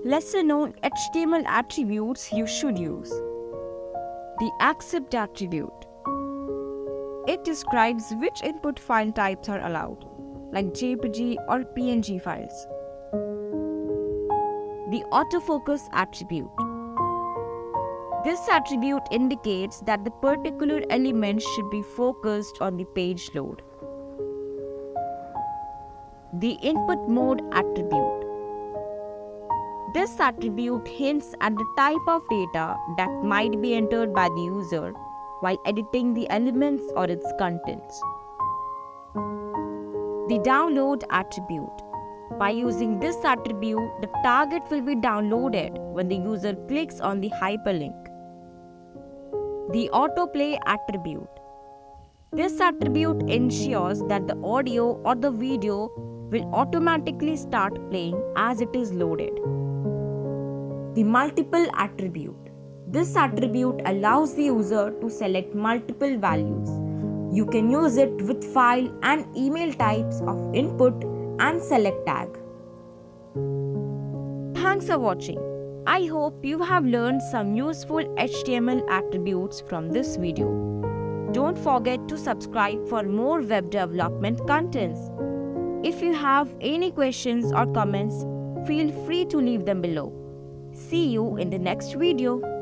Lesser known HTML attributes you should use. The accept attribute. It describes which input file types are allowed, like JPG or PNG files. The autofocus attribute. This attribute indicates that the particular element should be focused on the page load. The input mode attribute. This attribute hints at the type of data that might be entered by the user while editing the elements or its contents. The download attribute. By using this attribute, the target will be downloaded when the user clicks on the hyperlink. The autoplay attribute. This attribute ensures that the audio or the video will automatically start playing as it is loaded. The multiple attribute. This attribute allows the user to select multiple values. You can use it with file and email types of input and select tag. Thanks for watching. I hope you have learned some useful HTML attributes from this video. Don't forget to subscribe for more web development contents. If you have any questions or comments, feel free to leave them below. See you in the next video.